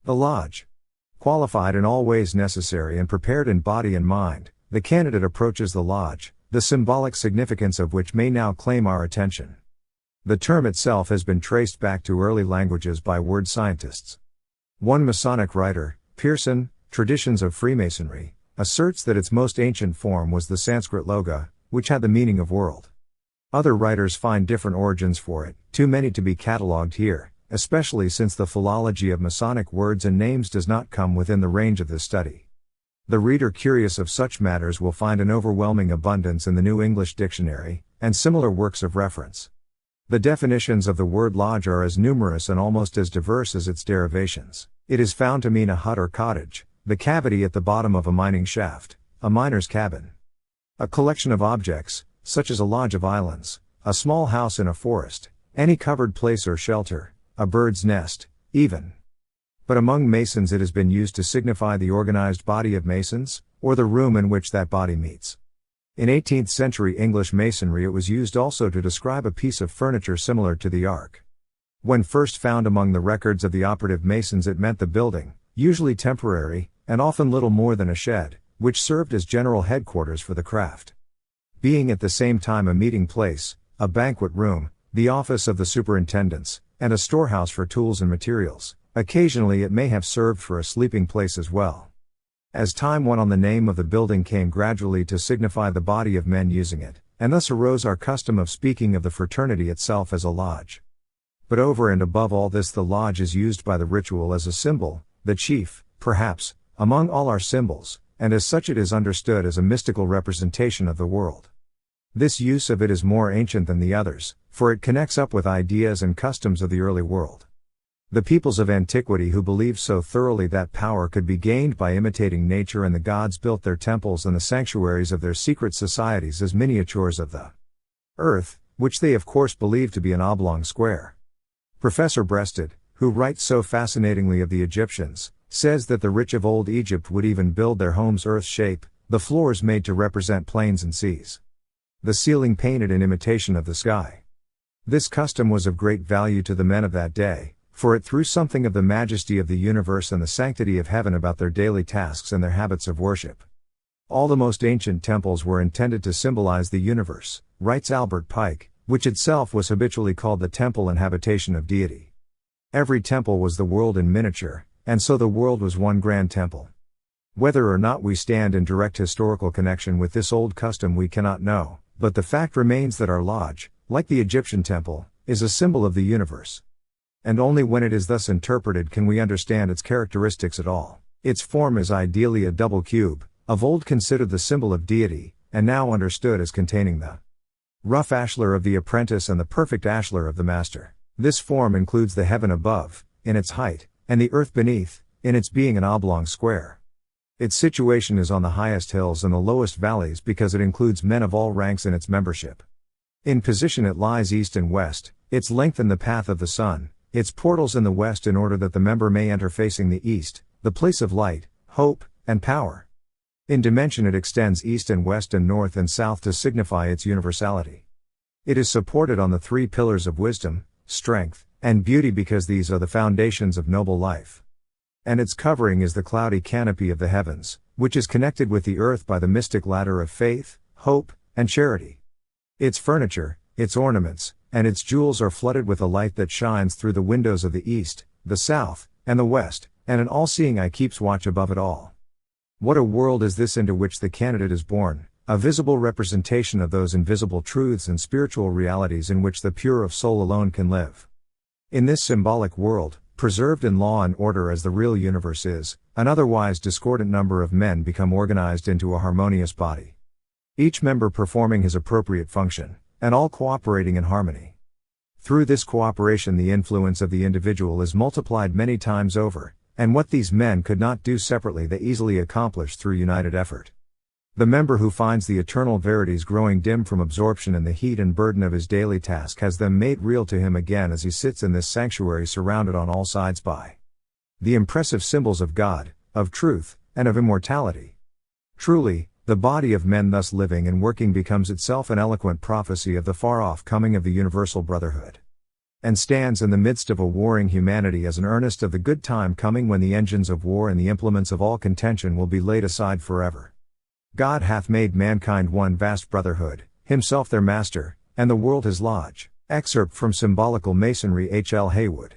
The Lodge. Qualified in all ways necessary and prepared in body and mind, the candidate approaches the Lodge, the symbolic significance of which may now claim our attention. The term itself has been traced back to early languages by word scientists. One Masonic writer, Pearson, Traditions of Freemasonry, asserts that its most ancient form was the Sanskrit loga, which had the meaning of world. Other writers find different origins for it, too many to be catalogued here, especially since the philology of Masonic words and names does not come within the range of this study. The reader curious of such matters will find an overwhelming abundance in the New English Dictionary, and similar works of reference. The definitions of the word lodge are as numerous and almost as diverse as its derivations. It is found to mean a hut or cottage, the cavity at the bottom of a mining shaft, a miner's cabin. A collection of objects, such as a lodge of islands, a small house in a forest, any covered place or shelter, a bird's nest, even. But among Masons it has been used to signify the organized body of Masons, or the room in which that body meets. In 18th century English Masonry it was used also to describe a piece of furniture similar to the ark. When first found among the records of the operative Masons it meant the building, usually temporary, and often little more than a shed, which served as general headquarters for the craft. Being at the same time a meeting place, a banquet room, the office of the superintendents, and a storehouse for tools and materials, occasionally it may have served for a sleeping place as well. As time went on the name of the building came gradually to signify the body of men using it, and thus arose our custom of speaking of the fraternity itself as a lodge. But over and above all this the lodge is used by the ritual as a symbol, the chief, perhaps, among all our symbols, and as such it is understood as a mystical representation of the world. This use of it is more ancient than the others, for it connects up with ideas and customs of the early world. The peoples of antiquity who believed so thoroughly that power could be gained by imitating nature and the gods built their temples and the sanctuaries of their secret societies as miniatures of the earth, which they of course believed to be an oblong square. Professor Breasted, who writes so fascinatingly of the Egyptians, says that the rich of old Egypt would even build their homes earth-shape, the floors made to represent plains and seas, the ceiling painted in imitation of the sky. This custom was of great value to the men of that day, for it threw something of the majesty of the universe and the sanctity of heaven about their daily tasks and their habits of worship. All the most ancient temples were intended to symbolize the universe, writes Albert Pike, which itself was habitually called the temple and habitation of deity. Every temple was the world in miniature, and so the world was one grand temple. Whether or not we stand in direct historical connection with this old custom we cannot know, but the fact remains that our lodge, like the Egyptian temple, is a symbol of the universe. And only when it is thus interpreted can we understand its characteristics at all. Its form is ideally a double cube, of old considered the symbol of deity, and now understood as containing the rough ashlar of the apprentice and the perfect ashlar of the master. This form includes the heaven above, in its height, and the earth beneath, in its being an oblong square. Its situation is on the highest hills and the lowest valleys because it includes men of all ranks in its membership. In position it lies east and west, its length in the path of the sun, its portals in the west in order that the member may enter facing the east, the place of light, hope, and power. In dimension it extends east and west and north and south to signify its universality. It is supported on the three pillars of wisdom, strength, and beauty because these are the foundations of noble life. And its covering is the cloudy canopy of the heavens, which is connected with the earth by the mystic ladder of faith, hope, and charity. Its furniture, its ornaments, and its jewels are flooded with a light that shines through the windows of the east, the south, and the west, and an all-seeing eye keeps watch above it all. What a world is this into which the candidate is born, a visible representation of those invisible truths and spiritual realities in which the pure of soul alone can live. In this symbolic world, preserved in law and order as the real universe is, an otherwise discordant number of men become organized into a harmonious body. Each member performing his appropriate function, and all cooperating in harmony. Through this cooperation the influence of the individual is multiplied many times over, and what these men could not do separately they easily accomplish through united effort. The member who finds the eternal verities growing dim from absorption in the heat and burden of his daily task has them made real to him again as he sits in this sanctuary surrounded on all sides by the impressive symbols of God, of truth, and of immortality. Truly, the body of men thus living and working becomes itself an eloquent prophecy of the far-off coming of the universal brotherhood. and stands in the midst of a warring humanity as an earnest of the good time coming when the engines of war and the implements of all contention will be laid aside forever. God hath made mankind one vast brotherhood, himself their master, and the world his lodge. Excerpt from Symbolical Masonry H. L. Haywood.